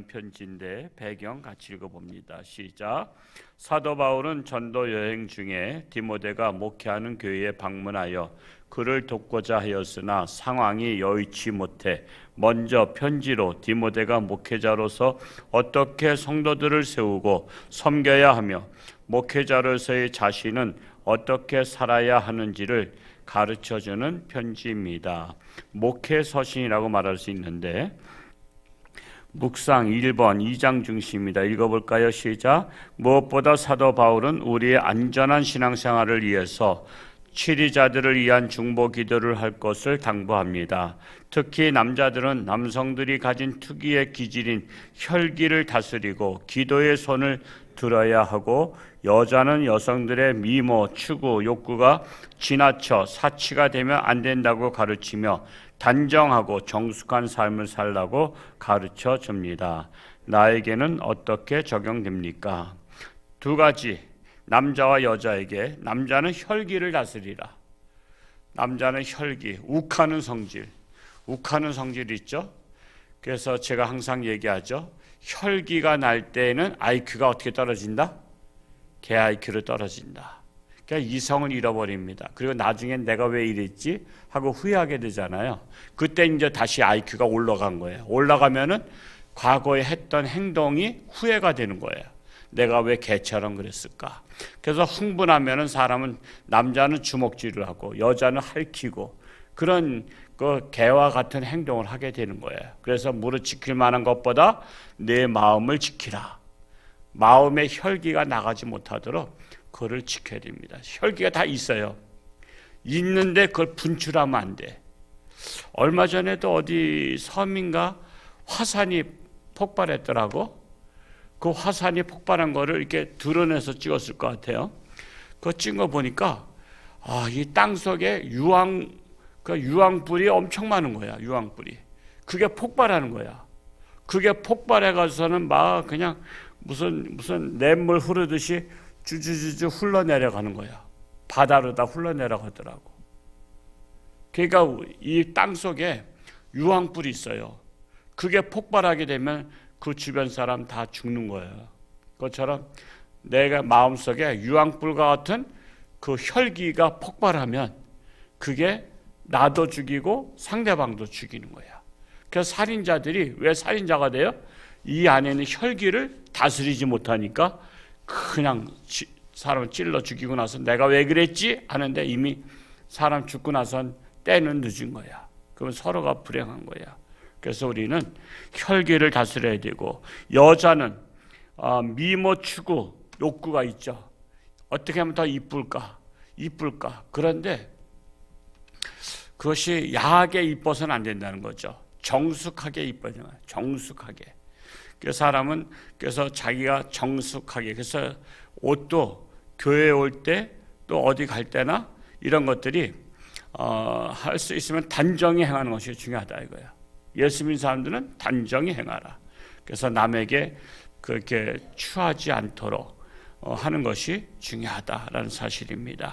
편지인데 배경 같이 읽어봅니다. 시작. 사도 바울은 전도 여행 중에 디모데가 목회하는 교회에 방문하여 그를 돕고자 하였으나 상황이 여의치 못해 먼저 편지로 디모데가 목회자로서 어떻게 성도들을 세우고 섬겨야 하며 목회자로서의 자신은 어떻게 살아야 하는지를 가르쳐주는 편지입니다. 목회 서신이라고 말할 수 있는데 묵상 1번 2장 중심입니다. 읽어볼까요? 시작. 무엇보다 사도 바울은 우리의 안전한 신앙생활을 위해서 치리자들을 위한 중보 기도를 할 것을 당부합니다. 특히 남자들은 남성들이 가진 특유의 기질인 혈기를 다스리고 기도의 손을 들어야 하고, 여자는 여성들의 미모, 추구, 욕구가 지나쳐 사치가 되면 안 된다고 가르치며 단정하고 정숙한 삶을 살라고 가르쳐 줍니다. 나에게는 어떻게 적용됩니까? 두 가지. 남자와 여자에게, 남자는 혈기를 다스리라. 남자는 혈기, 욱하는 성질. 욱하는 성질이 있죠. 그래서 제가 항상 얘기하죠. 혈기가 날 때는 IQ가 어떻게 떨어진다? 개 IQ로 떨어진다. 그러니까 이성을 잃어버립니다. 그리고 나중엔 내가 왜 이랬지? 하고 후회하게 되잖아요. 그때 이제 다시 IQ가 올라간 거예요. 올라가면은 과거에 했던 행동이 후회가 되는 거예요. 내가 왜 개처럼 그랬을까? 그래서 흥분하면은 사람은, 남자는 주먹질을 하고 여자는 핥히고 그런 그 개와 같은 행동을 하게 되는 거예요. 그래서 무릇 지킬 만한 것보다 내 마음을 지키라. 마음의 혈기가 나가지 못하도록 그걸 지켜야 됩니다. 혈기가 다 있어요. 있는데 그걸 분출하면 안 돼. 얼마 전에도 어디 섬인가 화산이 폭발했더라고. 그 화산이 폭발한 거를 이렇게 드러내서 찍었을 것 같아요. 그거 찍은 거 보니까 이 땅 속에 유황불이 엄청 많은 거야. 유황불이. 그게 폭발하는 거야. 그게 폭발해 가서는 막 그냥 무슨 냇물 흐르듯이 주주주주 흘러내려가는 거야. 바다로 다 흘러내려가더라고. 그러니까 이 땅 속에 유황불이 있어요. 그게 폭발하게 되면 그 주변 사람 다 죽는 거예요. 그것처럼 내가 마음속에 유황불과 같은 그 혈기가 폭발하면 그게 나도 죽이고 상대방도 죽이는 거야. 그래서 살인자들이 왜 살인자가 돼요? 이 안에는 혈기를 다스리지 못하니까 그냥 사람을 찔러 죽이고 나서 내가 왜 그랬지? 하는데 이미 사람 죽고 나선 때는 늦은 거야. 그러면 서로가 불행한 거야. 그래서 우리는 혈기를 다스려야 되고, 여자는 미모, 추구, 욕구가 있죠. 어떻게 하면 더 이쁠까? 그런데 그것이 야하게 이뻐서는 안 된다는 거죠. 정숙하게 이뻐야 돼요. 정숙하게. 그래서 사람은 자기가 정숙하게, 그래서 옷도 교회에 올 때 또 어디 갈 때나 이런 것들이 할 수 있으면 단정히 행하는 것이 중요하다 이거야. 예수 믿는 사람들은 단정히 행하라. 그래서 남에게 그렇게 취하지 않도록 하는 것이 중요하다라는 사실입니다.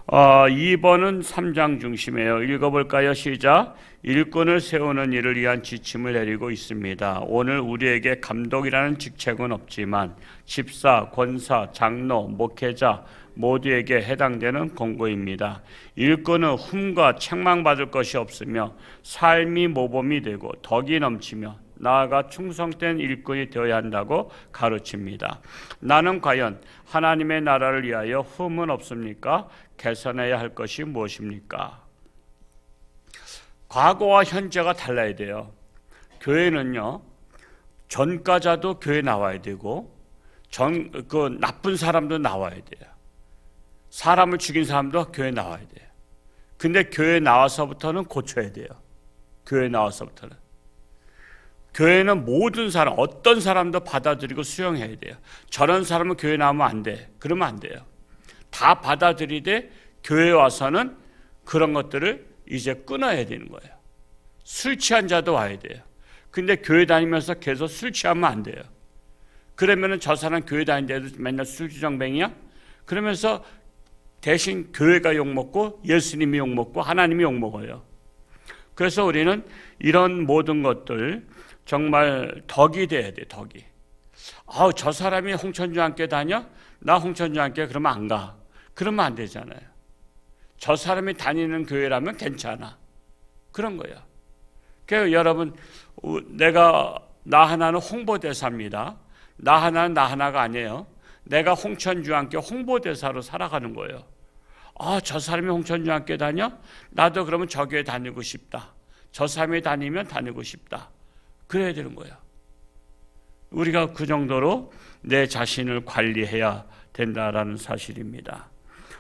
2번은 3장 중심이에요. 읽어볼까요? 시작. 일꾼을 세우는 일을 위한 지침을 내리고 있습니다. 오늘 우리에게 감독이라는 직책은 없지만 집사, 권사, 장로, 목회자 모두에게 해당되는 권고입니다. 일꾼은 흠과 책망받을 것이 없으며 삶이 모범이 되고 덕이 넘치며 나아가 충성된 일꾼이 되어야 한다고 가르칩니다. 나는 과연 하나님의 나라를 위하여 흠은 없습니까? 개선해야 할 것이 무엇입니까? 과거와 현재가 달라야 돼요. 교회는요, 전과자도 교회 나와야 되고, 나쁜 사람도 나와야 돼요. 사람을 죽인 사람도 교회 나와야 돼요. 근데 교회 나와서부터는 고쳐야 돼요. 교회 나와서부터는. 교회는 모든 사람, 어떤 사람도 받아들이고 수용해야 돼요. 저런 사람은 교회 나오면 안 돼. 그러면 안 돼요. 다 받아들이되 교회 와서는 그런 것들을 이제 끊어야 되는 거예요. 술 취한 자도 와야 돼요. 근데 교회 다니면서 계속 술 취하면 안 돼요. 그러면은 저 사람 교회 다니는데도 맨날 술주정뱅이야? 그러면서 대신 교회가 욕먹고 예수님이 욕먹고 하나님이 욕먹어요. 그래서 우리는 이런 모든 것들 정말 덕이 돼야 돼, 덕이. 저 사람이 홍천주 함께 다녀? 나 홍천주 함께 그러면 안 가. 그러면 안 되잖아요. 저 사람이 다니는 교회라면 괜찮아. 그런 거야. 그러니까 여러분, 나 하나는 홍보대사입니다. 나 하나는 나 하나가 아니에요. 내가 홍천주 함께 홍보대사로 살아가는 거예요. 저 사람이 홍천주 함께 다녀? 나도 그러면 저 교회 다니고 싶다. 저 사람이 다니면 다니고 싶다. 그래야 되는 거야. 우리가 그 정도로 내 자신을 관리해야 된다라는 사실입니다.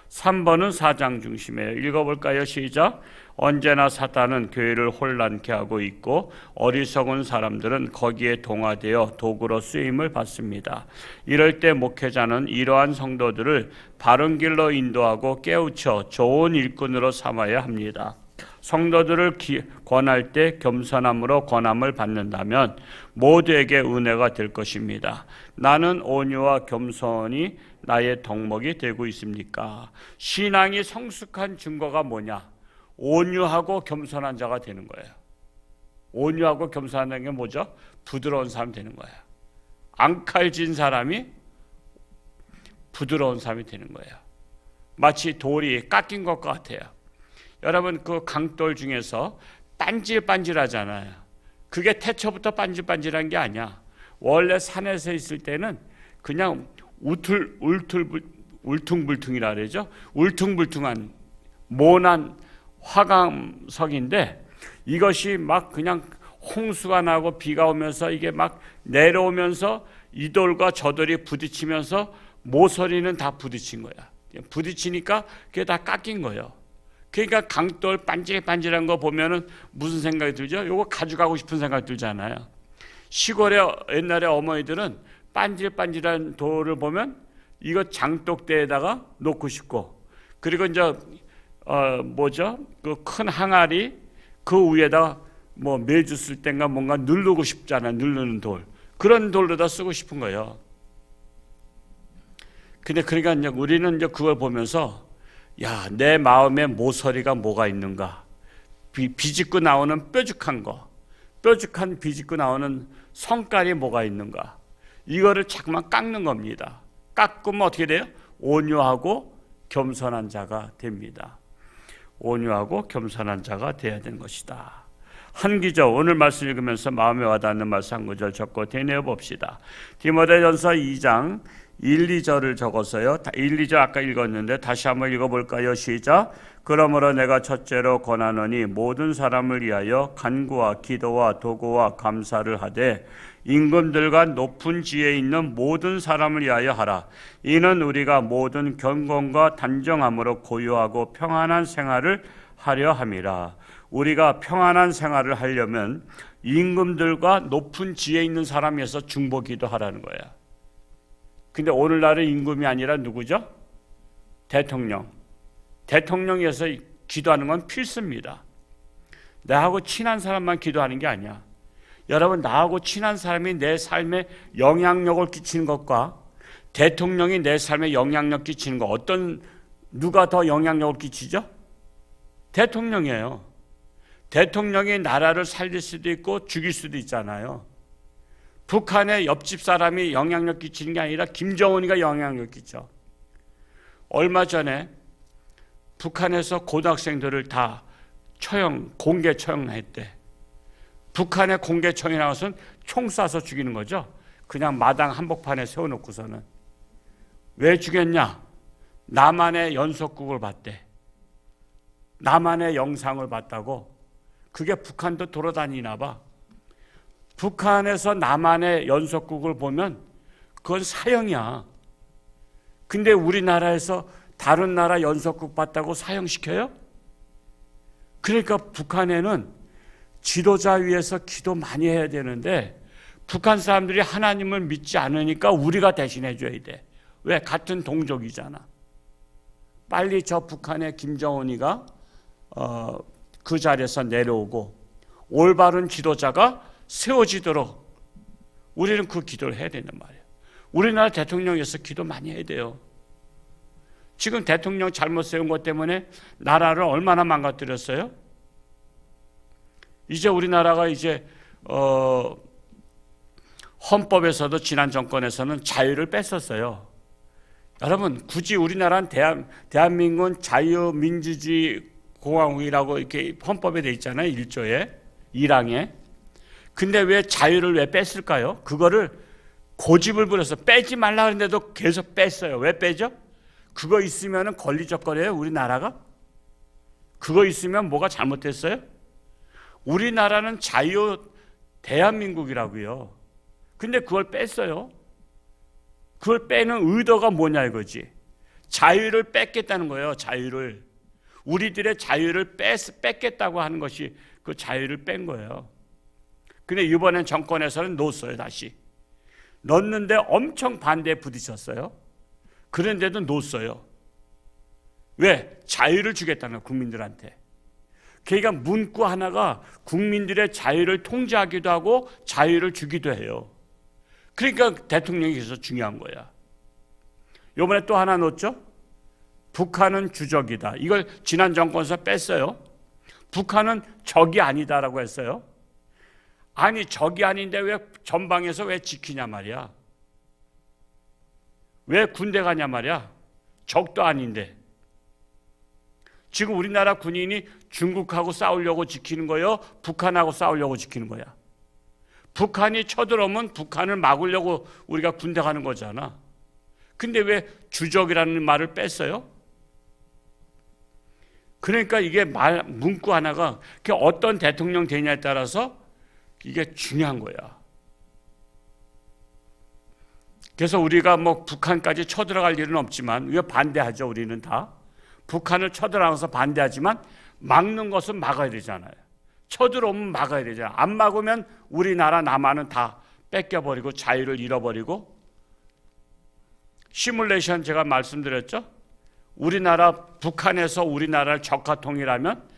3번은 사장 중심이에요. 읽어볼까요? 시작. 언제나 사탄은 교회를 혼란케 하고 있고 어리석은 사람들은 거기에 동화되어 도구로 쓰임을 받습니다. 이럴 때 목회자는 이러한 성도들을 바른 길로 인도하고 깨우쳐 좋은 일꾼으로 삼아야 합니다. 성도들을 권할 때 겸손함으로 권함을 받는다면 모두에게 은혜가 될 것입니다. 나는 온유와 겸손이 나의 덕목이 되고 있습니까? 신앙이 성숙한 증거가 뭐냐? 온유하고 겸손한 자가 되는 거예요. 온유하고 겸손한 게 뭐죠? 부드러운 사람 되는 거예요. 앙칼진 사람이 부드러운 사람이 되는 거예요. 마치 돌이 깎인 것 같아요. 여러분, 그 강돌 중에서 반질반질하잖아요. 그게 태초부터 반질반질한 게 아니야. 원래 산에서 있을 때는 그냥 울퉁불퉁이라 그러죠. 울퉁불퉁한 모난 화강석인데 이것이 막 그냥 홍수가 나고 비가 오면서 이게 막 내려오면서 이 돌과 저 돌이 부딪히면서 모서리는 다 부딪힌 거야. 부딪히니까 그게 다 깎인 거예요. 그러니까 강돌 반질반질한 거 보면은 무슨 생각이 들죠? 요거 가져가고 싶은 생각이 들잖아요. 시골에 옛날에 어머니들은 반질반질한 돌을 보면 이거 장독대에다가 놓고 싶고, 그리고 이제 그 큰 항아리 그 위에다 뭐 매주 쓸 땐가 뭔가 누르고 싶잖아요. 누르는 돌, 그런 돌로다 쓰고 싶은 거예요. 근데 그러니까 이제 우리는 이제 그걸 보면서 내 마음에 모서리가 뭐가 있는가? 비집고 나오는 뾰족한 거, 뾰족한 비집고 나오는 성깔이 뭐가 있는가? 이거를 자꾸만 깎는 겁니다. 깎으면 어떻게 돼요? 온유하고 겸손한 자가 됩니다. 온유하고 겸손한 자가 되어야 되는 것이다. 한 기적, 오늘 말씀 읽으면서 마음에 와닿는 말씀 한 구절 적고 되뇌어 봅시다. 디모데전서 2장 1, 2절을 적었어요. 1, 2절 아까 읽었는데 다시 한번 읽어볼까요? 시작. 그러므로 내가 첫째로 권하노니 모든 사람을 위하여 간구와 기도와 도구와 감사를 하되 임금들과 높은 지혜에 있는 모든 사람을 위하여 하라. 이는 우리가 모든 경건과 단정함으로 고요하고 평안한 생활을 하려 함이라. 우리가 평안한 생활을 하려면 임금들과 높은 지혜 있는 사람에서 중보 기도하라는 거야. 근데 오늘날의 임금이 아니라 누구죠? 대통령. 대통령에서 기도하는 건 필수입니다. 나하고 친한 사람만 기도하는 게 아니야. 여러분, 나하고 친한 사람이 내 삶에 영향력을 끼치는 것과 대통령이 내 삶에 영향력 끼치는 것, 누가 더 영향력을 끼치죠? 대통령이에요. 대통령이 나라를 살릴 수도 있고 죽일 수도 있잖아요. 북한의 옆집 사람이 영향력 끼치는 게 아니라 김정은이가 영향력 끼쳐. 얼마 전에 북한에서 고등학생들을 다 공개 처형했대. 북한의 공개 처형이 나와서는 총 쏴서 죽이는 거죠. 그냥 마당 한복판에 세워놓고서는. 왜 죽였냐? 남한의 연속극을 봤대. 남한의 영상을 봤다고. 그게 북한도 돌아다니나 봐. 북한에서 남한의 연속극을 보면 그건 사형이야. 근데 우리나라에서 다른 나라 연속극 봤다고 사형시켜요? 그러니까 북한에는 지도자 위해서 기도 많이 해야 되는데 북한 사람들이 하나님을 믿지 않으니까 우리가 대신해 줘야 돼. 왜? 같은 동족이잖아. 빨리 저 북한의 김정은이가 그 자리에서 내려오고 올바른 지도자가 세워지도록 우리는 그 기도를 해야 된단 말이에요. 우리나라 대통령에서 기도 많이 해야 돼요. 지금 대통령 잘못 세운 것 때문에 나라를 얼마나 망가뜨렸어요? 이제 우리나라가 이제 헌법에서도 지난 정권에서는 자유를 뺐었어요. 여러분, 굳이 우리나라는 대한민국은 자유민주주의 공화국이라고 이렇게 헌법에 돼 있잖아요. 1조에 1항에. 근데 왜 자유를 왜 뺐을까요? 그거를 고집을 부려서 빼지 말라 그랬는데도 계속 뺐어요. 왜 빼죠? 그거 있으면 권리적거려요, 우리나라가? 그거 있으면 뭐가 잘못됐어요? 우리나라는 자유 대한민국이라고요. 근데 그걸 뺐어요. 그걸 빼는 의도가 뭐냐 이거지. 자유를 뺏겠다는 거예요. 자유를. 우리들의 자유를 뺏겠다고 하는 것이 그 자유를 뺀 거예요. 근데 이번엔 정권에서는 놓았어요. 다시. 넣었는데 엄청 반대에 부딪혔어요. 그런데도 놓았어요. 왜? 자유를 주겠다는 거예요. 국민들한테. 그러니까 문구 하나가 국민들의 자유를 통제하기도 하고 자유를 주기도 해요. 그러니까 대통령이 계속 중요한 거야. 이번에 또 하나 넣었죠? 북한은 주적이다. 이걸 지난 정권에서 뺐어요. 북한은 적이 아니다라고 했어요. 아니, 적이 아닌데 왜 전방에서 왜 지키냐 말이야. 왜 군대 가냐 말이야. 적도 아닌데. 지금 우리나라 군인이 중국하고 싸우려고 지키는 거예요? 북한하고 싸우려고 지키는 거야? 북한이 쳐들어오면 북한을 막으려고 우리가 군대 가는 거잖아. 근데 왜 주적이라는 말을 뺐어요? 그러니까 이게 문구 하나가 어떤 대통령 되냐에 따라서 이게 중요한 거야. 그래서 우리가 뭐 북한까지 쳐들어갈 일은 없지만, 왜 반대하죠? 우리는 다. 북한을 쳐들어가서 반대하지만 막는 것은 막아야 되잖아요. 쳐들어오면 막아야 되잖아요. 안 막으면 우리나라 남한은 다 뺏겨버리고 자유를 잃어버리고. 시뮬레이션 제가 말씀드렸죠. 우리나라 북한에서 우리나라를 적화통일하면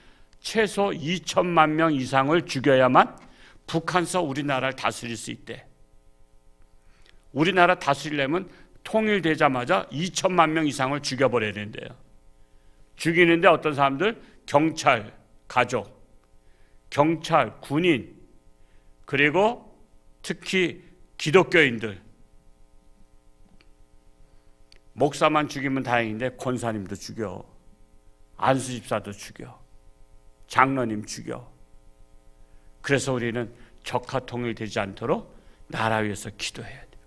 최소 2천만 명 이상을 죽여야만 북한서 우리나라를 다스릴 수 있대. 우리나라 다스리려면 통일되자마자 2천만 명 이상을 죽여버려야 된대요. 죽이는데 어떤 사람들? 경찰, 가족, 경찰, 군인, 그리고 특히 기독교인들. 목사만 죽이면 다행인데 권사님도 죽여, 안수집사도 죽여, 장로님 죽여. 그래서 우리는 적화통일되지 않도록 나라 위해서 기도해야 돼요.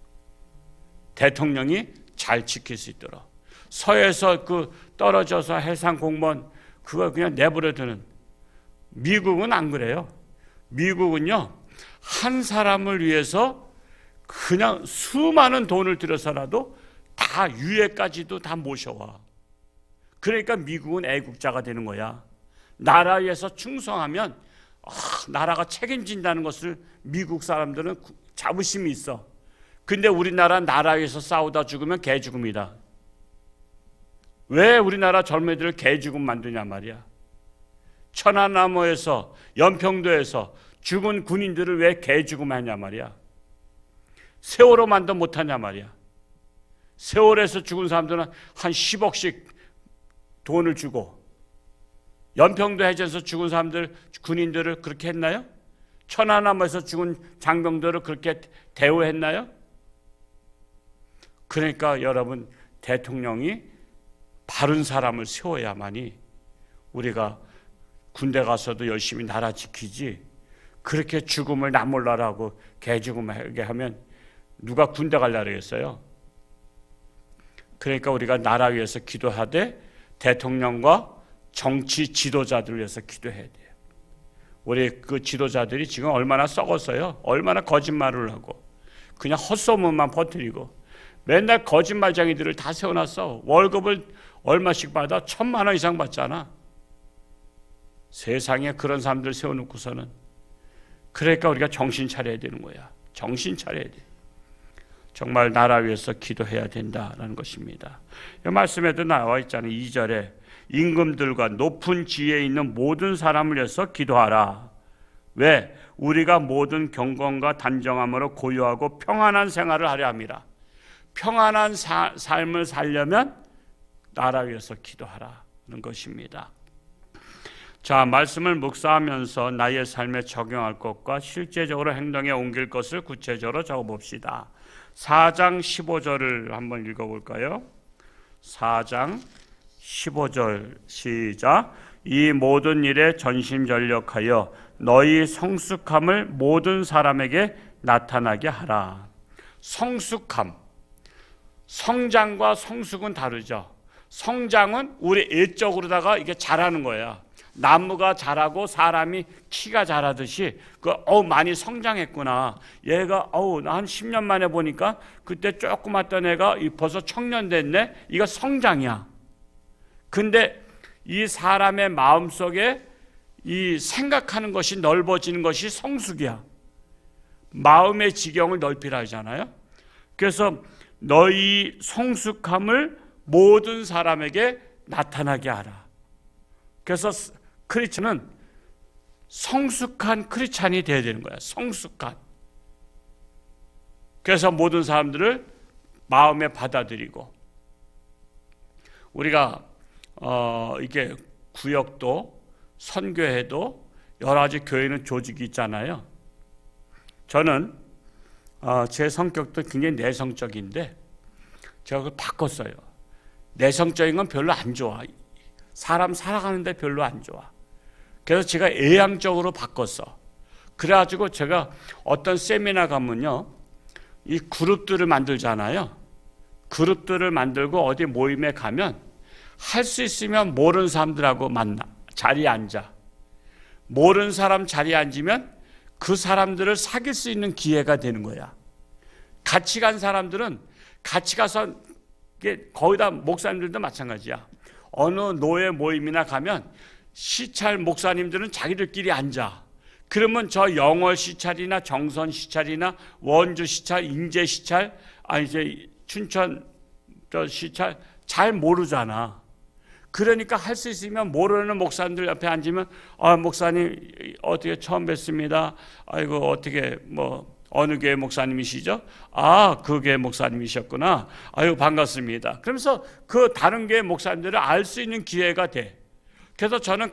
대통령이 잘 지킬 수 있도록. 서해에서 그 떨어져서 해상 공무원 그거 그냥 내버려두는. 미국은 안 그래요. 미국은요, 한 사람을 위해서 그냥 수많은 돈을 들여서라도 다 유해까지도 다 모셔와. 그러니까 미국은 애국자가 되는 거야. 나라 위해서 충성하면 나라가 책임진다는 것을 미국 사람들은 자부심이 있어. 근데 우리나라 나라 위해서 싸우다 죽으면 개죽음이다. 왜 우리나라 젊은이들을 개죽음 만드냐 말이야. 천안함에서 연평도에서 죽은 군인들을 왜 개죽음 하냐 말이야. 세월호만도 못하냐 말이야. 세월에서 죽은 사람들은 한 10억씩 돈을 주고, 연평도 해전에서 죽은 사람들, 군인들을 그렇게 했나요? 천안함에서 죽은 장병들을 그렇게 대우했나요? 그러니까 여러분, 대통령이 바른 사람을 세워야만이 우리가 군대 가서도 열심히 나라 지키지, 그렇게 죽음을 나 몰라라고 개죽음하게 하면 누가 군대 갈라 그러겠어요? 그러니까 우리가 나라 위해서 기도하되 대통령과 정치 지도자들을 위해서 기도해야 돼요. 우리 그 지도자들이 지금 얼마나 썩었어요. 얼마나 거짓말을 하고 그냥 헛소문만 퍼뜨리고 맨날 거짓말쟁이들을 다 세워놨어. 월급을 얼마씩 받아? 1,000만 원 이상 받잖아. 세상에 그런 사람들 세워놓고서는. 그러니까 우리가 정신 차려야 되는 거야. 정신 차려야 돼. 정말 나라 위해서 기도해야 된다라는 것입니다. 이 말씀에도 나와 있잖아요. 2절에 임금들과 높은 지위에 있는 모든 사람을 위해서 기도하라. 왜? 우리가 모든 경건과 단정함으로 고요하고 평안한 생활을 하려 함이라. 평안한 삶을 살려면 나라 위해서 기도하라는 것입니다. 자, 말씀을 묵상하면서 나의 삶에 적용할 것과 실제적으로 행동에 옮길 것을 구체적으로 적어봅시다. 4장 15절을 한번 읽어볼까요? 4장 15절 시작. 이 모든 일에 전심전력하여 너희 성숙함을 모든 사람에게 나타나게 하라. 성숙함, 성장과 성숙은 다르죠. 성장은 우리 애적으로다가 이게 자라는 거야. 나무가 자라고 사람이 키가 자라듯이 많이 성장했구나. 얘가 나 한 10년 만에 보니까 그때 조그맣던 애가 벌써 청년 됐네. 이거 성장이야. 근데 이 사람의 마음속에 이 생각하는 것이 넓어지는 것이 성숙이야. 마음의 지경을 넓히라 하잖아요. 그래서 너희 성숙함을 모든 사람에게 나타나게 하라. 그래서 크리스천은 성숙한 크리스찬이 되어야 되는 거야. 성숙한. 그래서 모든 사람들을 마음에 받아들이고, 우리가 이게 구역도 선교회도 여러 가지 교회는 조직이 있잖아요. 저는 제 성격도 굉장히 내성적인데 제가 그걸 바꿨어요. 내성적인 건 별로 안 좋아. 사람 살아가는데 별로 안 좋아. 그래서 제가 외향적으로 바꿨어. 그래가지고 제가 어떤 세미나 가면요, 이 그룹들을 만들잖아요. 그룹들을 만들고 어디 모임에 가면 할 수 있으면 모르는 사람들하고 만나, 자리에 앉아. 모르는 사람 자리에 앉으면 그 사람들을 사귈 수 있는 기회가 되는 거야. 같이 간 사람들은 같이 가서, 거의 다 목사님들도 마찬가지야. 어느 노예 모임이나 가면 시찰 목사님들은 자기들끼리 앉아. 그러면 저 영월 시찰이나 정선 시찰이나 원주 시찰, 인제 시찰, 이제 춘천 시찰 잘 모르잖아. 그러니까 할 수 있으면 모르는 목사님들 옆에 앉으면 목사님 어떻게 처음 뵙습니다. 아이고 어떻게 어느 교회 목사님이시죠? 그 교회 목사님이셨구나. 아유 반갑습니다. 그러면서 그 다른 교회 목사님들을 알 수 있는 기회가 돼. 그래서 저는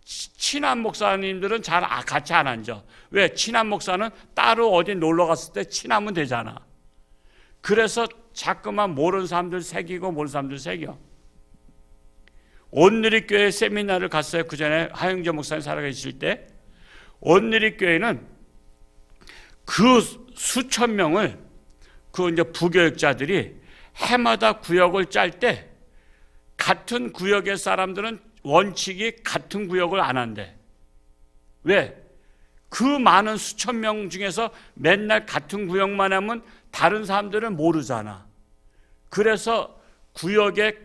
친한 목사님들은 잘 같이 안 앉아. 왜? 친한 목사는 따로 어디 놀러 갔을 때 친하면 되잖아. 그래서 자꾸만 모르는 사람들 새기고 모르는 사람들 새겨. 온누리교회 세미나를 갔어요. 그 전에 하영재 목사님 살아계실 때. 온누리교회는 그 수천 명을 이제 부교육자들이 해마다 구역을 짤 때 같은 구역의 사람들은 원칙이 같은 구역을 안 한대. 왜? 그 많은 수천 명 중에서 맨날 같은 구역만 하면 다른 사람들은 모르잖아. 그래서 구역에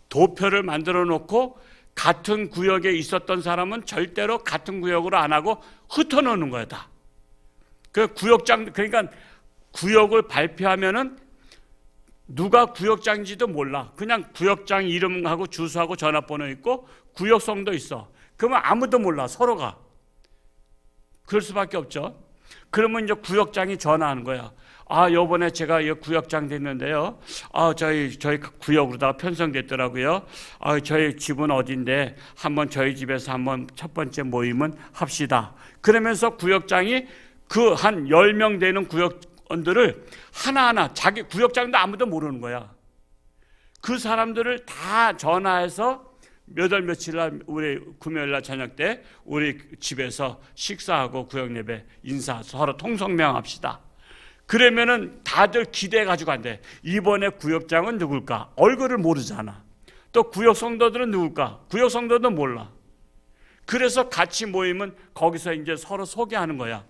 도표를 만들어 놓고 같은 구역에 있었던 사람은 절대로 같은 구역으로 안 하고 흩어놓는 거야 다. 그러니까 구역을 발표하면은 누가 구역장인지도 몰라. 그냥 구역장 이름하고 주소하고 전화번호 있고 구역성도 있어. 그러면 아무도 몰라, 서로가. 그럴 수밖에 없죠. 그러면 이제 구역장이 전화하는 거야. 요번에 제가 이 구역장 됐는데요. 저희 구역으로다가 편성됐더라고요. 저희 집은 어딘데 한번 저희 집에서 한번 첫 번째 모임은 합시다. 그러면서 구역장이 그 한 10명 되는 구역원들을 하나하나, 자기 구역장도 아무도 모르는 거야. 그 사람들을 다 전화해서 몇 월 며칠 날 우리 금요일 날 저녁 때 우리 집에서 식사하고 구역 예배 인사 서로 통성명합시다. 그러면은 다들 기대해 가지고 간대. 이번에 구역장은 누굴까? 얼굴을 모르잖아. 또 구역 성도들은 누굴까? 구역 성도도 몰라. 그래서 같이 모이면 거기서 이제 서로 소개하는 거야.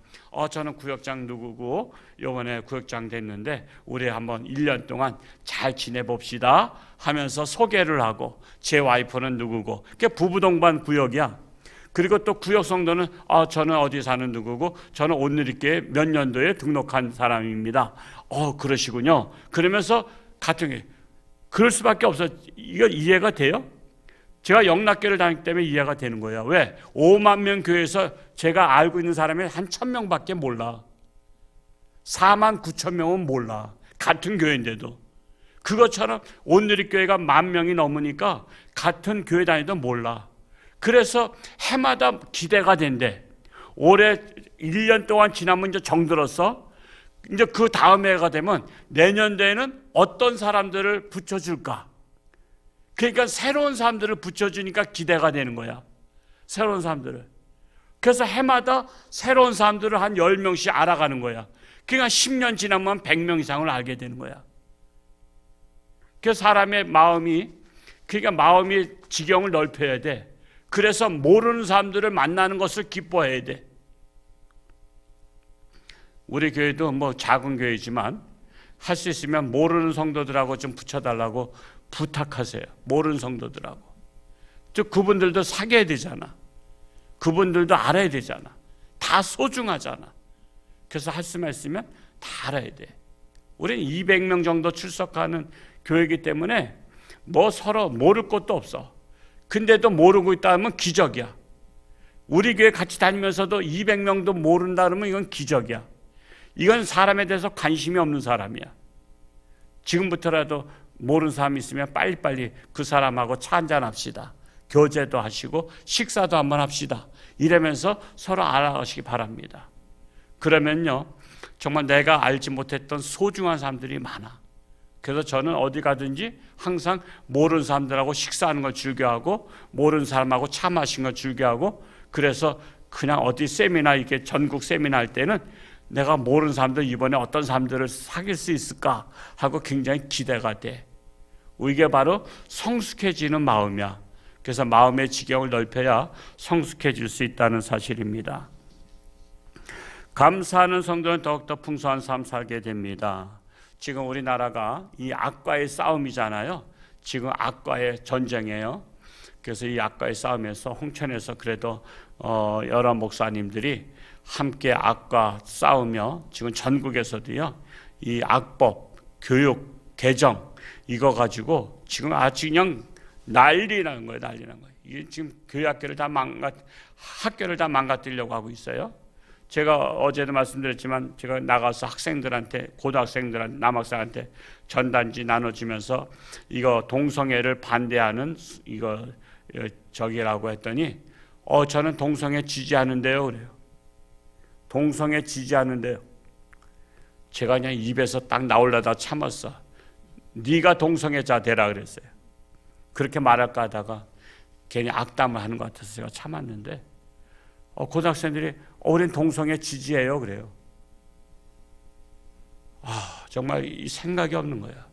저는 구역장 누구고 이번에 구역장 됐는데 우리 한번 1년 동안 잘 지내봅시다 하면서 소개를 하고, 제 와이프는 누구고, 그게 부부 동반 구역이야. 그리고 또 구역 성도는 저는 어디 사는 누구고, 저는 온누리교회 몇 년도에 등록한 사람입니다. 그러시군요. 그러면서 같은 게 그럴 수밖에 없어. 이거 이해가 돼요? 제가 영락교를 다니기 때문에 이해가 되는 거예요. 왜? 5만 명 교회에서 제가 알고 있는 사람이 한 1,000명밖에 몰라. 4만 9천 명은 몰라. 같은 교회인데도. 그것처럼 온누리교회가 10,000명이 넘으니까 같은 교회 다니도 몰라. 그래서 해마다 기대가 된대. 올해 1년 동안 지나면 이제 정들었어. 이제 그 다음 해가 되면 내년도에는 어떤 사람들을 붙여줄까? 그러니까 새로운 사람들을 붙여주니까 기대가 되는 거야. 새로운 사람들을. 그래서 해마다 새로운 사람들을 한 10명씩 알아가는 거야. 그러니까 10년 지나면 100명 이상을 알게 되는 거야. 그래서 사람의 마음이, 그러니까 마음이 지경을 넓혀야 돼. 그래서 모르는 사람들을 만나는 것을 기뻐해야 돼. 우리 교회도 뭐 작은 교회지만 할 수 있으면 모르는 성도들하고 좀 붙여달라고 부탁하세요. 모르는 성도들하고. 즉 그분들도 사귀어야 되잖아. 그분들도 알아야 되잖아. 다 소중하잖아. 그래서 할 수만 있으면 다 알아야 돼. 우리는 200명 정도 출석하는 교회이기 때문에 뭐 서로 모를 것도 없어. 근데도 모르고 있다 하면 기적이야. 우리 교회 같이 다니면서도 200명도 모른다 그러면 이건 기적이야. 이건 사람에 대해서 관심이 없는 사람이야. 지금부터라도 모르는 사람이 있으면 빨리빨리 그 사람하고 차 한잔 합시다. 교제도 하시고 식사도 한번 합시다. 이러면서 서로 알아가시기 바랍니다. 그러면요, 정말 내가 알지 못했던 소중한 사람들이 많아. 그래서 저는 어디 가든지 항상 모르는 사람들하고 식사하는 걸 즐겨하고 모르는 사람하고 차 마시는 걸 즐겨하고, 그래서 그냥 어디 세미나, 이렇게 전국 세미나 할 때는 내가 모르는 사람들 이번에 어떤 사람들을 사귈 수 있을까 하고 굉장히 기대가 돼. 이게 바로 성숙해지는 마음이야. 그래서 마음의 지경을 넓혀야 성숙해질 수 있다는 사실입니다. 감사하는 성도는 더욱더 풍성한 삶 살게 됩니다. 지금 우리나라가 이 악과의 싸움이잖아요. 지금 악과의 전쟁이에요. 그래서 이 악과의 싸움에서 홍천에서 그래도 여러 목사님들이 함께 악과 싸우며 지금 전국에서도요, 이 악법, 교육, 개정 이거 가지고 지금 아주 그냥 난리 나는 거예요. 난리 나는 거예요. 이게 지금 학교를 다 망가뜨리려고 하고 있어요. 제가 어제도 말씀드렸지만 제가 나가서 학생들한테, 고등학생들한테, 남학생한테 전단지 나눠주면서 이거 동성애를 반대하는 이거 저기라고 했더니 저는 동성애 지지하는데요 그래요. 동성애 지지하는데요. 제가 그냥 입에서 딱 나오려다 참았어. 네가 동성애자 되라 그랬어요. 그렇게 말할까 하다가 괜히 악담을 하는 것 같아서 제가 참았는데 고등학생들이 우린 동성애 지지해요 그래요. 정말 이 생각이 없는 거야.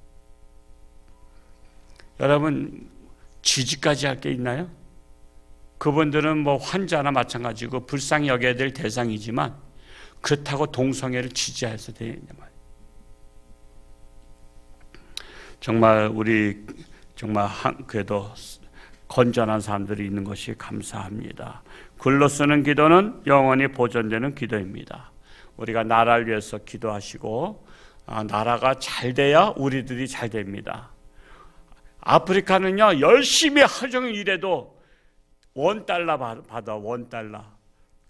여러분, 지지까지 할 게 있나요? 그분들은 뭐 환자나 마찬가지고 불쌍히 여겨야 될 대상이지만 그렇다고 동성애를 지지해서 되냐 말이에요. 정말 우리 정말 그래도 건전한 사람들이 있는 것이 감사합니다. 글로 쓰는 기도는 영원히 보존되는 기도입니다. 우리가 나라를 위해서 기도하시고 나라가 잘 돼야 우리들이 잘 됩니다. 아프리카는요, 열심히 하루 종일 일해도 $1 받아. $1.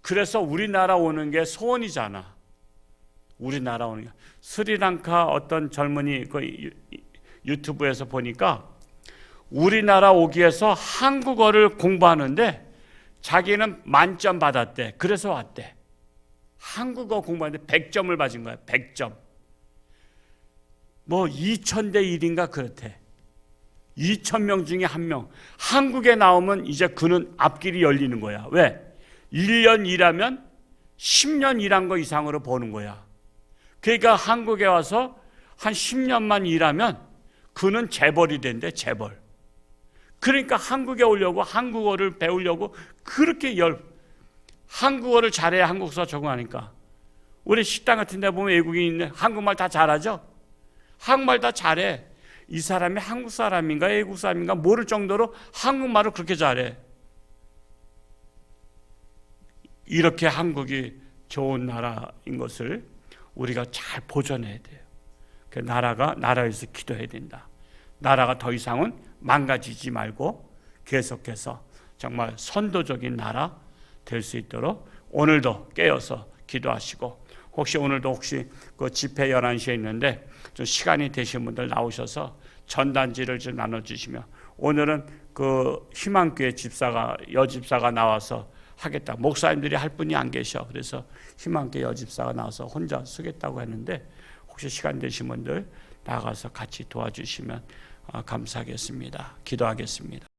그래서 우리나라 오는 게 소원이잖아. 우리나라 오는 게. 스리랑카 어떤 젊은이 그 유튜브에서 보니까 우리나라 오기 위해서 한국어를 공부하는데 자기는 만점 받았대. 그래서 왔대. 한국어 공부하는데 100점을 받은 거야. 100점. 뭐 2000대 1인가 그렇대. 2000명 중에 1명. 한국에 나오면 이제 그는 앞길이 열리는 거야. 왜? 1년 일하면 10년 일한 거 이상으로 버는 거야. 그러니까 한국에 와서 한 10년만 일하면 그는 재벌이 된대. 재벌. 그러니까 한국에 오려고, 한국어를 배우려고 그렇게 한국어를 잘해야 한국사 적응하니까. 우리 식당 같은 데 보면 외국인이 있는데 한국말 다 잘하죠? 한국말 다 잘해. 이 사람이 한국 사람인가 외국 사람인가 모를 정도로 한국말을 그렇게 잘해. 이렇게 한국이 좋은 나라인 것을 우리가 잘 보존해야 돼요. 그 나라에서 기도해야 된다. 나라가 더 이상은 망가지지 말고 계속해서 정말 선도적인 나라 될 수 있도록 오늘도 깨어서 기도하시고, 오늘도 그 집회 11시에 있는데 좀 시간이 되신 분들 나오셔서 전단지를 좀 나눠주시면 오늘은 그 희망교회 집사가 여집사가 나와서 하겠다. 목사님들이 할 분이 안 계셔. 그래서 희망교회 여집사가 나와서 혼자 쓰겠다고 했는데 혹시 시간 되신 분들 나가서 같이 도와주시면 감사하겠습니다. 기도하겠습니다.